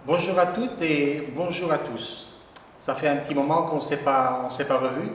Bonjour à toutes et bonjour à tous. Ça fait un petit moment qu'on ne s'est pas revus,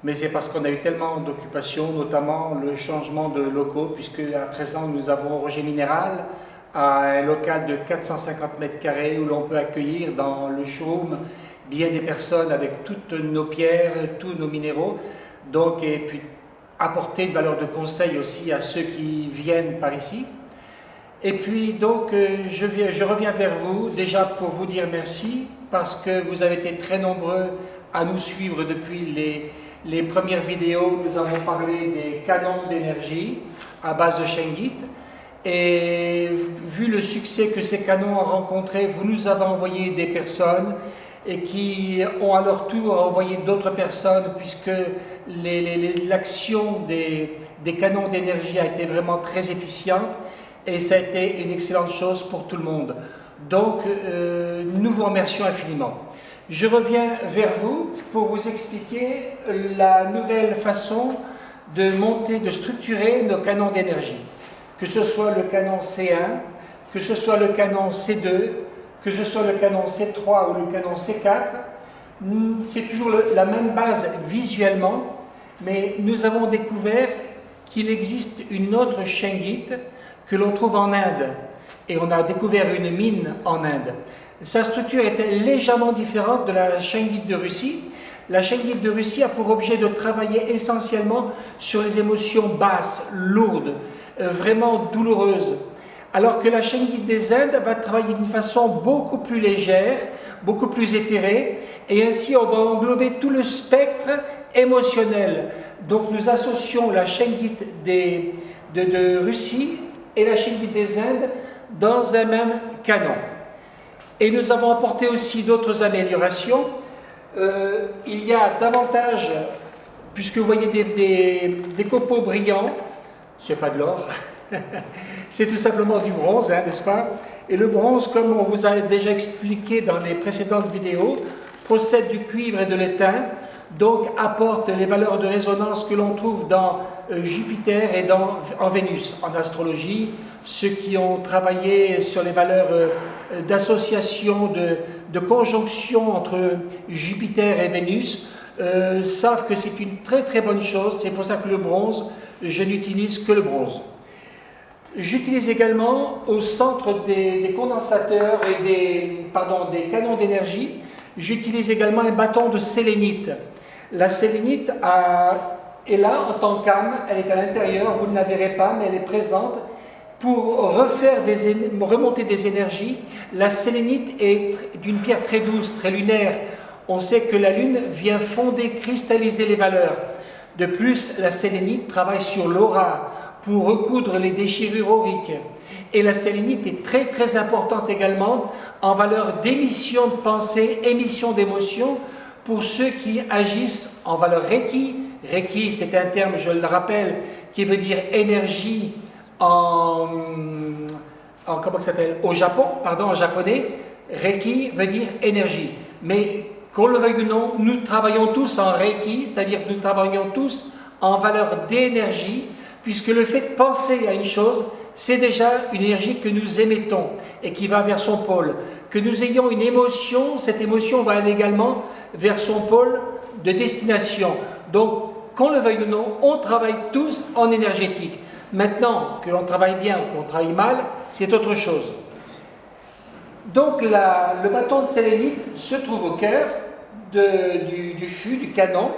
mais c'est parce qu'on a eu tellement d'occupations, notamment le changement de locaux, puisque à présent nous avons Roger Minéral, à un local de 450 mètres carrés où l'on peut accueillir dans le showroom bien des personnes avec toutes nos pierres, tous nos minéraux, donc, et puis apporter une valeur de conseil aussi à ceux qui viennent par ici. Et puis donc je reviens vers vous déjà pour vous dire merci parce que vous avez été très nombreux à nous suivre depuis les premières vidéos. Nous avons parlé des canons d'énergie à base de Shengit et vu le succès que ces canons ont rencontré, vous nous avez envoyé des personnes et qui ont à leur tour envoyé d'autres personnes puisque l'action des canons d'énergie a été vraiment très efficiente. Et ça a été une excellente chose pour tout le monde. Donc, nous vous remercions infiniment. Je reviens vers vous pour vous expliquer la nouvelle façon de monter, de structurer nos canons d'énergie. Que ce soit le canon C1, que ce soit le canon C2, que ce soit le canon C3 ou le canon C4, c'est toujours la même base visuellement, mais nous avons découvert qu'il existe une autre Shengit que l'on trouve en Inde, et on a découvert une mine en Inde. Sa structure était légèrement différente de la Shengit de Russie. La Shengit de Russie a pour objet de travailler essentiellement sur les émotions basses, lourdes, vraiment douloureuses, alors que la Shengit des Indes va travailler d'une façon beaucoup plus légère, beaucoup plus éthérée, et ainsi on va englober tout le spectre émotionnel. Donc nous associons la Shengit de Russie et la Shengit des Indes dans un même canon. Et nous avons apporté aussi d'autres améliorations. Il y a davantage, puisque vous voyez des copeaux brillants, c'est pas de l'or, c'est tout simplement du bronze, n'est-ce pas? Et le bronze, comme on vous a déjà expliqué dans les précédentes vidéos, procède du cuivre et de l'étain, donc apporte les valeurs de résonance que l'on trouve dans Jupiter et en Vénus. En astrologie, ceux qui ont travaillé sur les valeurs d'association, de conjonction entre Jupiter et Vénus, savent que c'est une très très bonne chose. C'est pour ça que le bronze, je n'utilise que le bronze. J'utilise également au centre des condensateurs et des canons d'énergie, j'utilise également un bâton de sélénite. La sélénite est là en tant qu'âme, elle est à l'intérieur, vous ne la verrez pas, mais elle est présente pour remonter des énergies. La sélénite est d'une pierre très douce, très lunaire. On sait que la lune vient fonder, cristalliser les valeurs. De plus, la sélénite travaille sur l'aura pour recoudre les déchirures auriques. Et la sélénite est très très importante également en valeur d'émission de pensée, émission d'émotion pour ceux qui agissent en valeur Reiki. Reiki, c'est un terme, je le rappelle, qui veut dire énergie comment ça s'appelle? Au Japon, pardon, en japonais. Reiki veut dire énergie. Mais qu'on le veuille ou non, nous travaillons tous en Reiki, c'est-à-dire que nous travaillons tous en valeur d'énergie, puisque le fait de penser à une chose, c'est déjà une énergie que nous émettons et qui va vers son pôle. Que nous ayons une émotion, cette émotion va aller également vers son pôle de destination. Donc, qu'on le veuille ou non, on travaille tous en énergétique. Maintenant, que l'on travaille bien ou qu'on travaille mal, c'est autre chose. Donc, le bâton de sélénite se trouve au cœur du fût, du canon,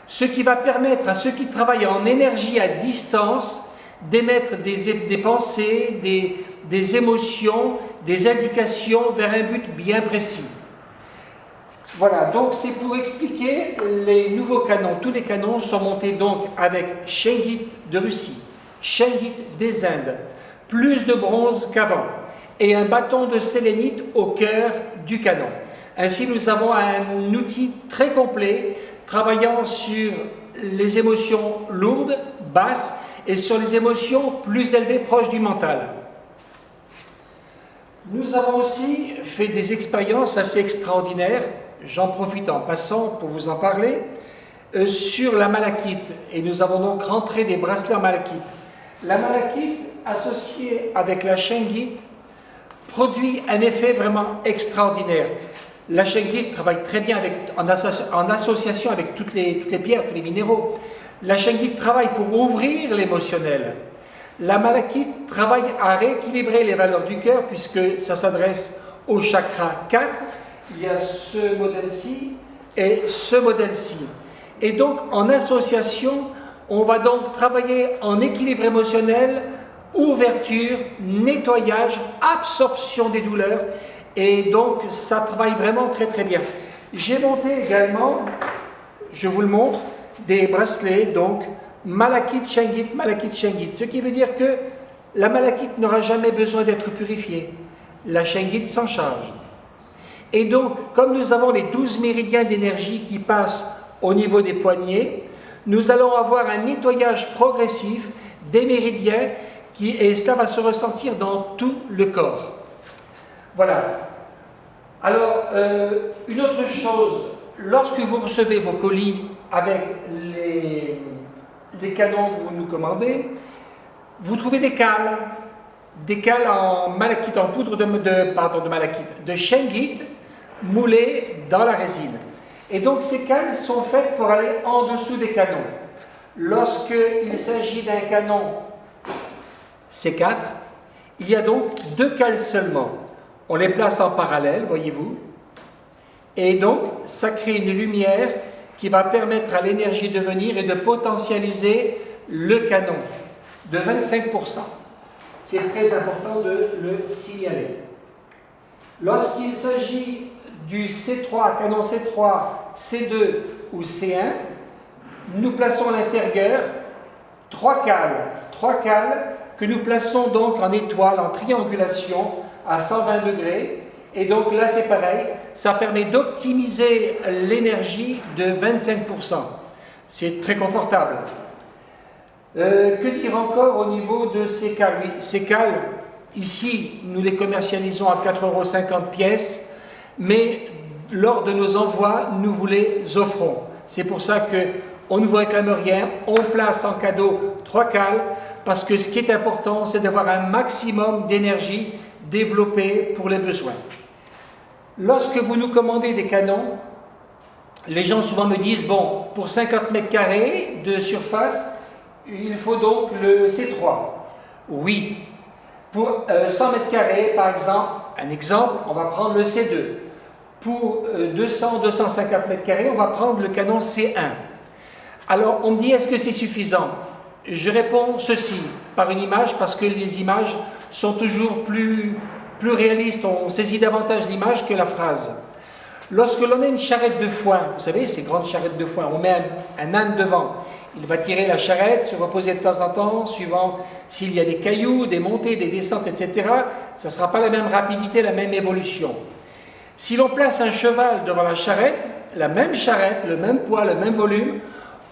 ce qui va permettre à ceux qui travaillent en énergie à distance d'émettre des pensées, des émotions, des indications vers un but bien précis. Voilà, donc c'est pour expliquer les nouveaux canons. Tous les canons sont montés donc avec Shengit de Russie, Shengit des Indes, plus de bronze qu'avant, et un bâton de sélénite au cœur du canon. Ainsi, nous avons un outil très complet, travaillant sur les émotions lourdes, basses, et sur les émotions plus élevées, proches du mental. Nous avons aussi fait des expériences assez extraordinaires, j'en profite en passant pour vous en parler, sur la malachite. Et nous avons donc rentré des bracelets en malachite. La malachite, associée avec la Shengit, produit un effet vraiment extraordinaire. La shungite travaille très bien en association avec toutes les pierres, tous les minéraux. La shungite travaille pour ouvrir l'émotionnel. La malachite travaille à rééquilibrer les valeurs du cœur puisque ça s'adresse au chakra 4. Il y a ce modèle-ci et ce modèle-ci. Et donc, en association, on va donc travailler en équilibre émotionnel, ouverture, nettoyage, absorption des douleurs. Et donc, ça travaille vraiment très très bien. J'ai monté également, je vous le montre, des bracelets, donc, malachite, shungite. Ce qui veut dire que la malachite n'aura jamais besoin d'être purifiée. La shungite s'en charge. Et donc, comme nous avons les 12 méridiens d'énergie qui passent au niveau des poignets, nous allons avoir un nettoyage progressif des méridiens et cela va se ressentir dans tout le corps. Voilà. Alors, une autre chose, lorsque vous recevez vos colis avec les canons que vous nous commandez, vous trouvez des cales en malachite, en poudre de shungite moulées dans la résine. Et donc ces cales sont faites pour aller en dessous des canons. Lorsqu'il s'agit d'un canon C4, il y a donc 2 cales seulement. On les place en parallèle, voyez-vous, et donc ça crée une lumière qui va permettre à l'énergie de venir et de potentialiser le canon de 25%. C'est très important de le signaler. Lorsqu'il s'agit du C3, canon C3, C2 ou C1, nous plaçons à l'intérieur 3 cales que nous plaçons donc en étoile, en triangulation à 120 degrés. Et donc là c'est pareil, ça permet d'optimiser l'énergie de 25%. C'est très confortable. Que dire encore au niveau de ces cales? Oui, ces cales, ici, nous les commercialisons à 4,50 € pièce, mais lors de nos envois, nous vous les offrons. C'est pour ça qu'on ne vous réclame rien, on place en cadeau 3 cales, parce que ce qui est important, c'est d'avoir un maximum d'énergie développée pour les besoins. Lorsque vous nous commandez des canons, les gens souvent me disent, bon, pour 50 mètres carrés de surface, il faut donc le C3. Oui. Pour 100 mètres carrés, par exemple, on va prendre le C2. Pour 200-250 mètres carrés, on va prendre le canon C1. Alors, on me dit, est-ce que c'est suffisant? Je réponds ceci, par une image, parce que les images sont toujours plus réalistes, on saisit davantage l'image que la phrase. Lorsque l'on a une charrette de foin, vous savez, ces grandes charrettes de foin, on met un âne devant. Il va tirer la charrette, se reposer de temps en temps, suivant s'il y a des cailloux, des montées, des descentes, etc. Ça ne sera pas la même rapidité, la même évolution. Si l'on place un cheval devant la charrette, le même poids, le même volume,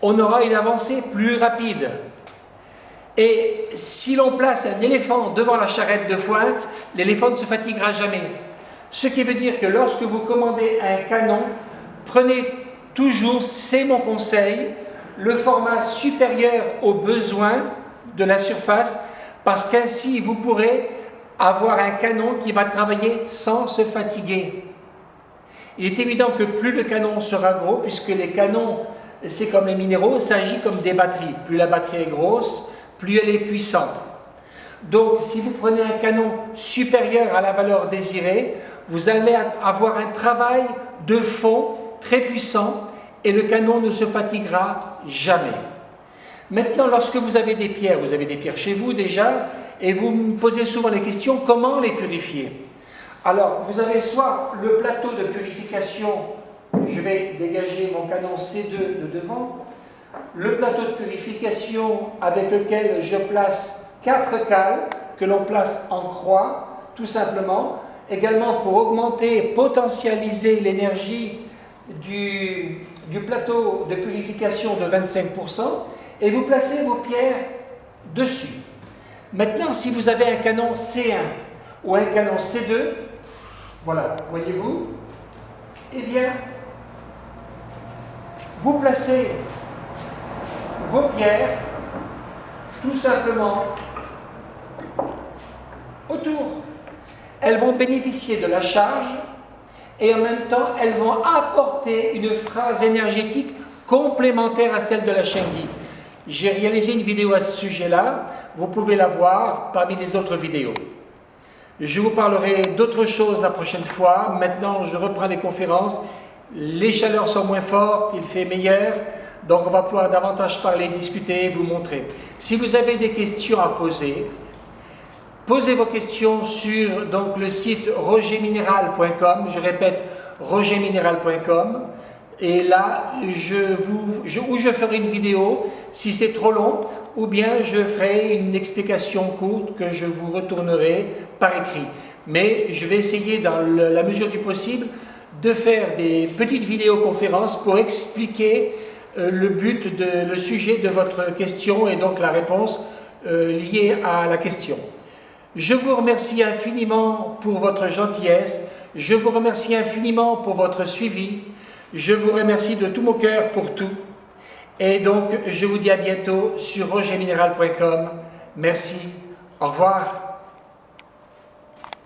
on aura une avancée plus rapide. Et si l'on place un éléphant devant la charrette de foin, l'éléphant ne se fatiguera jamais. Ce qui veut dire que lorsque vous commandez un canon, prenez toujours, c'est mon conseil, le format supérieur aux besoins de la surface, parce qu'ainsi vous pourrez avoir un canon qui va travailler sans se fatiguer. Il est évident que plus le canon sera gros, puisque les canons, c'est comme les minéraux, ça agit comme des batteries. Plus la batterie est grosse, plus elle est puissante. Donc, si vous prenez un canon supérieur à la valeur désirée, vous allez avoir un travail de fond très puissant et le canon ne se fatiguera jamais. Maintenant, lorsque vous avez des pierres chez vous déjà, et vous me posez souvent les questions, comment les purifier? Alors, vous avez soit le plateau de purification, je vais dégager mon canon C2 de devant, le plateau de purification avec lequel je place 4 cales, que l'on place en croix, tout simplement, également pour augmenter, potentialiser l'énergie du plateau de purification de 25%, et vous placez vos pierres dessus. Maintenant, si vous avez un canon C1 ou un canon C2, voilà, voyez-vous, eh bien, vous placez vos pierres tout simplement autour. elles vont bénéficier de la charge et en même temps, elles vont apporter une phrase énergétique complémentaire à celle de la chaîne guide. J'ai réalisé une vidéo à ce sujet-là, vous pouvez la voir parmi les autres vidéos. Je vous parlerai d'autres choses la prochaine fois. Maintenant, je reprends les conférences. Les chaleurs sont moins fortes, il fait meilleur, donc on va pouvoir davantage parler, discuter, vous montrer. Si vous avez des questions à poser, posez vos questions sur donc, le site rogermineral.com, je répète, rogermineral.com, et là, je ferai une vidéo, si c'est trop long, ou bien je ferai une explication courte que je vous retournerai par écrit. Mais je vais essayer, dans la mesure du possible, de faire des petites vidéoconférences pour expliquer le sujet de votre question et donc la réponse liée à la question. Je vous remercie infiniment pour votre gentillesse, je vous remercie infiniment pour votre suivi, je vous remercie de tout mon cœur pour tout. Et donc, je vous dis à bientôt sur rogermineral.com. Merci, au revoir.